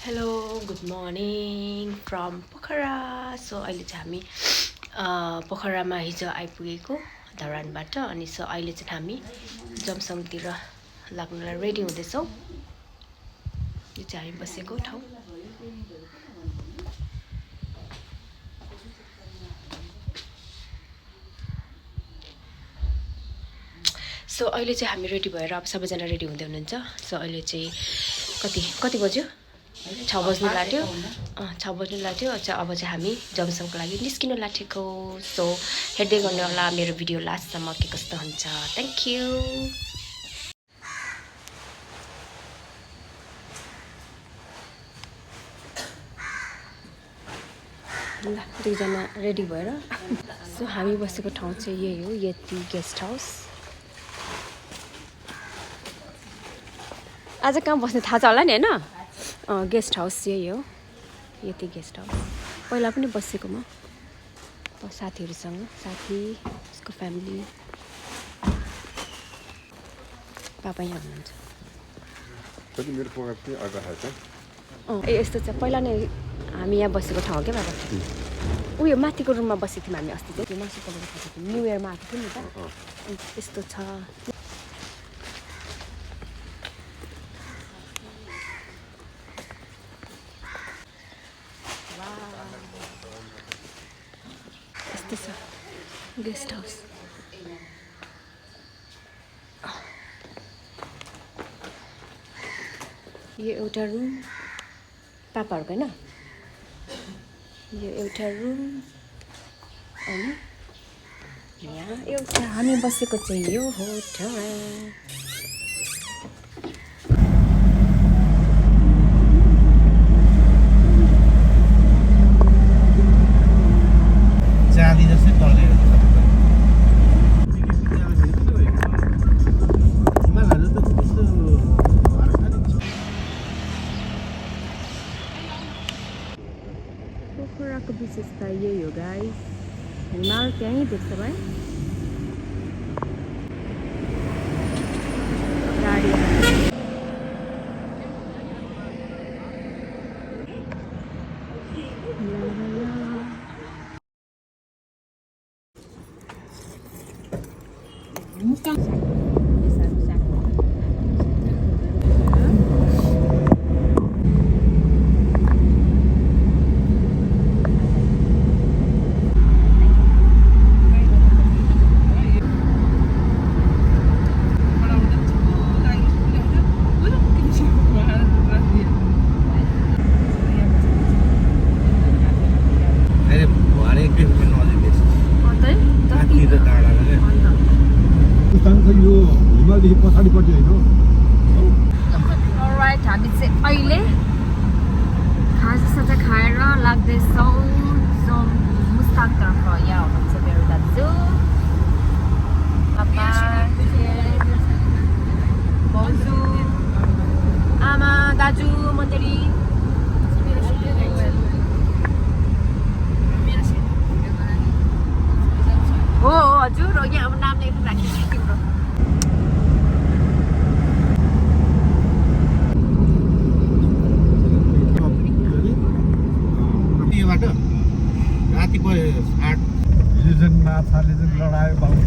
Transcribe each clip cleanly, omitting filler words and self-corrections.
Hello good morning from Pokhara. So अहिले चाहिँ हामी पोखरामा हिजो आइपुगेको धरानबाट। अनि सो अहिले चाहिँ हामी जमसङतिर लाग्नलाई रेडी हुँदैछौँ। यो चाहिँ हामी बसेको ठाउँ। सो अहिले चाहिँ हामी रेडी भएर अब सबैजना रेडी हुँदै हुनुहुन्छ। सो अहिले चाहिँ कति बज्यो? 6 बज्नु लाग्यो। 6 बज्नु लाग्यो। अब चाहिँ हामी जमसङको लागि निस्किनु लागेको। सो हेर्दै गर्नु होला मेरो भिडियो लास्टसम्म के कस्तो हुन्छ। Thank you. ल दुईजना रेडी भएर सो हामी बसेको ठाउँ चाहिँ यही हो, यति गेस्ट हाउस। आज कहाँ बस्ने थाहा छ होला नि होइन? गेस्ट हाउस यही हो, यति गेस्ट हाउस। पहिला पनि बसेको म साथीहरूसँग, साथी उसको फ्यामिली, पापा यहाँ हुनुहुन्छ। ए यस्तो चाहिँ पहिला नै हामी यहाँ बसेको ठाउँ हो क्या बाबा। उयो माथिको रुममा बसेको थियौँ हामी अस्ति चाहिँ, त्यो मासु पकाएको खाएको थियौँ। न्यु इयरमा आएको थियो नि त। यस्तो छ। यस्तो छ गेस्ट हाउस। यो एउटा रुम पापाहरूको होइन, यो एउटा रुम। अनि यहाँ एउटा हामी बसेको चाहिँ यो होटल। पोखराको विशेषता यही हो गाइस। हिमाल त्यहीँ देख्छ भाइ। गाडी पछाडिपट्टि होइन। अलराइट, हामी चाहिँ अहिले खाजासाजा खाएर लाग्दैछौँ मुस्ताकतर्फ। यहाँ हुनुहुन्छ मेरो दाजु, पापा, भाउजू, आमा, दाजु मन्दिरी। हो हजुर, यहाँ अब नाम लेख्नु राखिन्छ तिम्रो। राति माछाले चाहिँ लडायो बाउले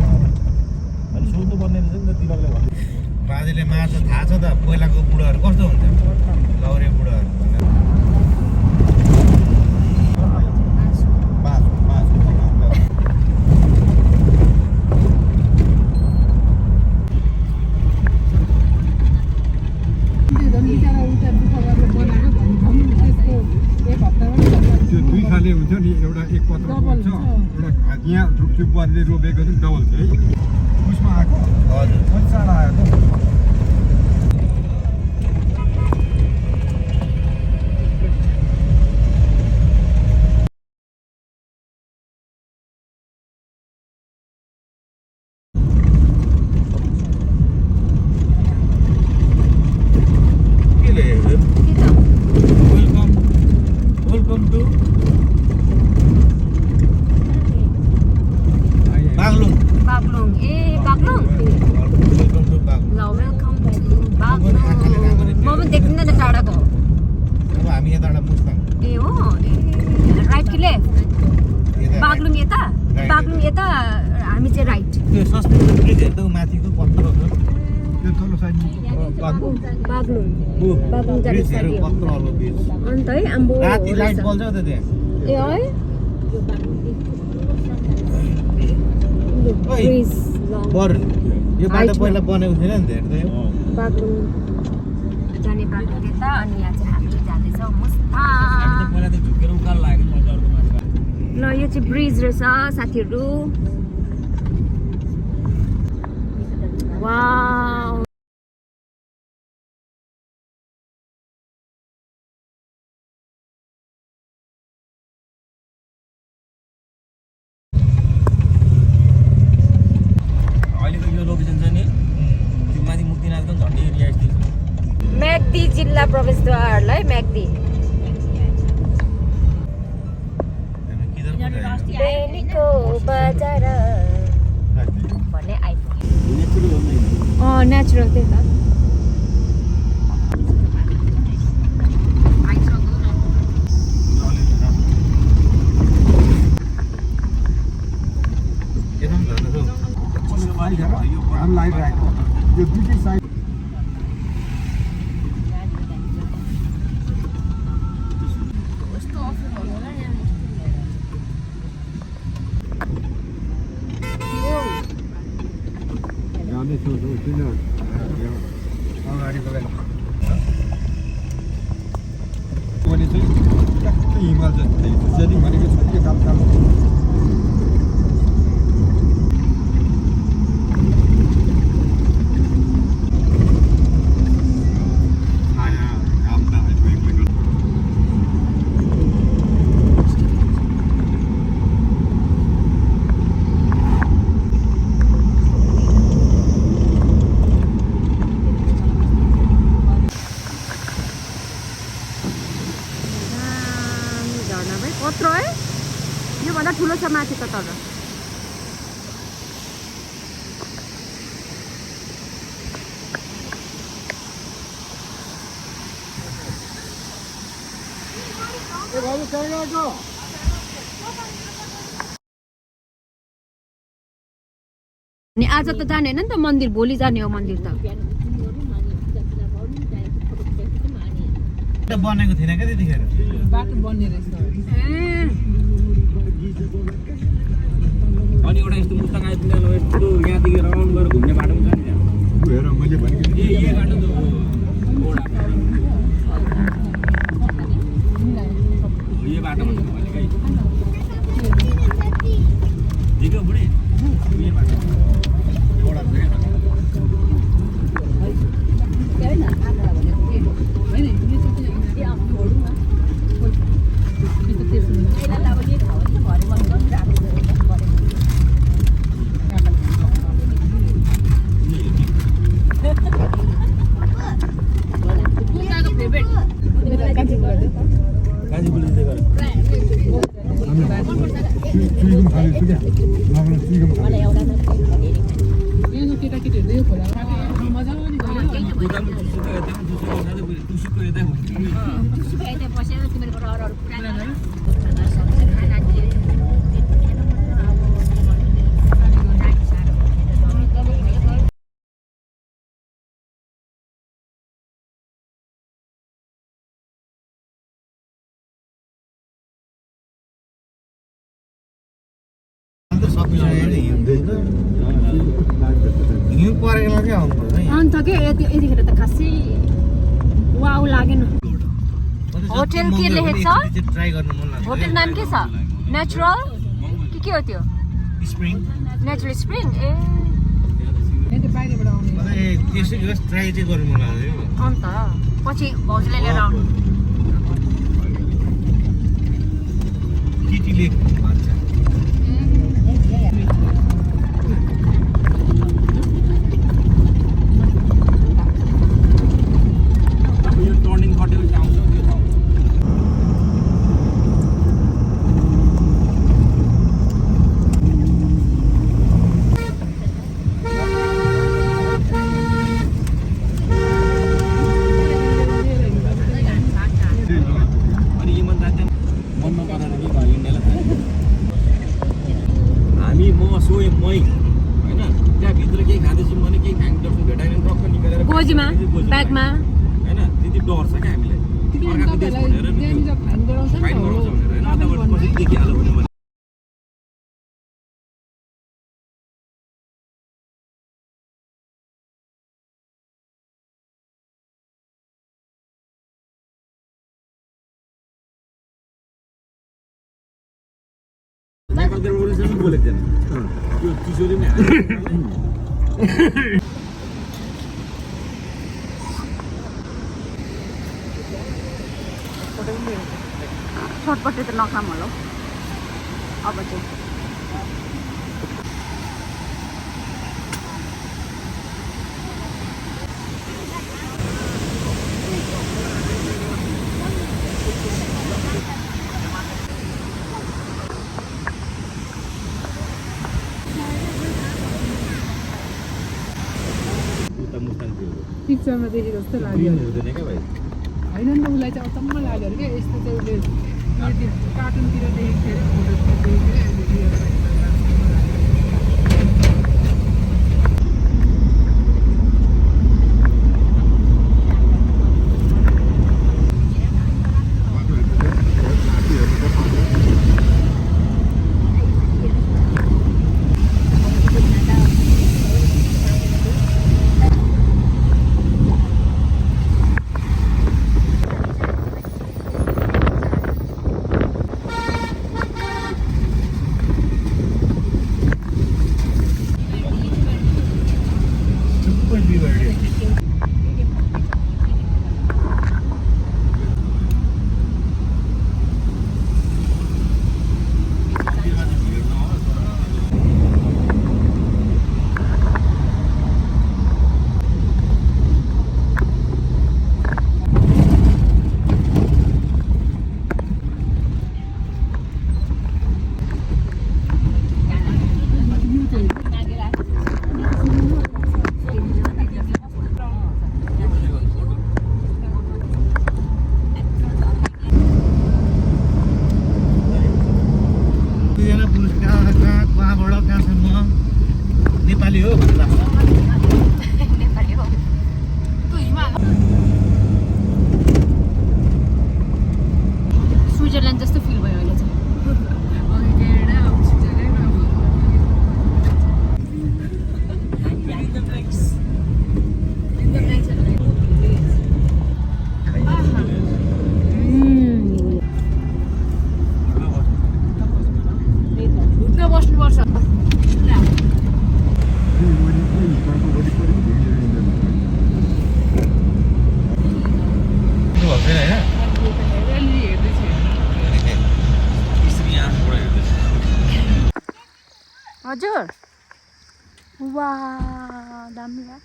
सोध्नुपर्ने रहेछ नि त। तिनीहरूले भन्यो बाजेले माछा थाहा छ त, पहिलाको बुढाहरू कस्तो हुन्छ, लौरे बुढाहरू हुन्छ नि। एउटा एक पत्र हुन्छ, एउटा यहाँ त्यो बुवाले रोपेको चाहिँ डबल थियो है। उसमा आएको हजुर चाँडो आएको। के लेखेको वेलकम टु बागलुङ। ए बागलुङ। Welcome to Baglung. त्यो सस्पेन्सन ब्रिज हेर्दा माथिको पत्रो हो त्यो तल्लो साइड बाग्लुङ जाने ब्रिजहरू साइड पत्रो हो ब्रिज अन्त है आम्बो राति लाइट बल्छ त त्यहाँ ए है ओइ ब्रिज बर यो बाटो पहिला बनेको थिएन नि त हेर्दै बाग्लुङ जाने बाटो त्यता अनि यहाँ चाहिँ हामी जाँदैछौँ मुस्ताङ पहिला त झुकेर उकाल लाग्यो ल यो चाहिँ ब्रिज रहेछ साथीहरू वाउ अहिलेको यो लोकेसन चाहिँ नि त्यो माथि मुक्तिनाथको झन्डै एरिया जस्तै छ म्याग्दी जिल्ला प्रवेशद्वारलाई म्याग्दी बेनीको बजार भन्ने आइपुग्यो नेचुरल त्यही त यो दुईटै साइड अगाडिको लागि हिमाल चाहिँ भनेको छ के काम कत्रो है योभन्दा ठुलो छ माथि त तर अनि आज त जाने होइन नि त मन्दिर भोलि जाने हो मन्दिर त बनेको थिएन क्या त्यतिखेर बाटो बन्ने रहेछ अनि एउटा यस्तो मुस्ताङ आइपुग्ने यस्तो यहाँदेखि राउन्ड गरेर घुम्ने बाटो पनि छ नि त्यहाँ हेर मैले भनेको यो बाटो त हो यो बाटो भनेको मैले कहीँ देखो बुढी यो बाटो एउटा केटाकेटीहरू यो खोलामा मजाले हिउँ परेको चाहिँ आउनुपर्छ अन्त के यतिखेर त खासै वाउ लागेन होटल के लेखेको छ ट्राई गर्नु मन लाग्छ होटल नाम के छ नेचुरल के हो त्यो स्प्रिङ नेचुरल स्प्रिङ ए बाहिरबाट आउने मलाई त्यसै ट्राई चाहिँ गर्नु मन लाग्यो अन्त पछि भाउजूले लिएर आउनु केटीले भन्छ यो टर्निङ कटेको चाहिँ आउँछ त्यो ठाउँ अनि इमानदार चाहिँ मन नपरेर के भयो इन्डियालाई म सोएँ मै होइन गोजीमा ब्यागमा होइन त्यति डर छ क्या हामीलाई अर्काको देश भनेर नि त्यो फाइन गराउँछ नि फाइन त गराउँछ हो। भनेर होइन अथवा कसैले देखिहाल्यो भने नेपालतिर ओरिजिनल बोलेको थिएन त्यो किशोरी नै छटपट्टि त नखाम होला अब चाहिँ उता मुस्ताङ थियो पिक्चरमा देखे जस्तो लाग्यो ग्रिन हुँदैन क्या भाइ होइन नि त उसलाई चाहिँ अचम्म लाग्यो अरे क्या यस्तो चाहिँ उसले कार्टुनतिर देखेको थियो अरे फोटोतिर देखेको थियो अरे सुपर बिवर्ड कहाँबाट कहाँसम्म नेपाली हो भन्ने लाग्छ नेपाली हो स्विजरल्यान्ड जस्तो फिल भयो अहिले चाहिँ बस्नुपर्छ हजुर वा दामी यार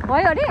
भयो अरे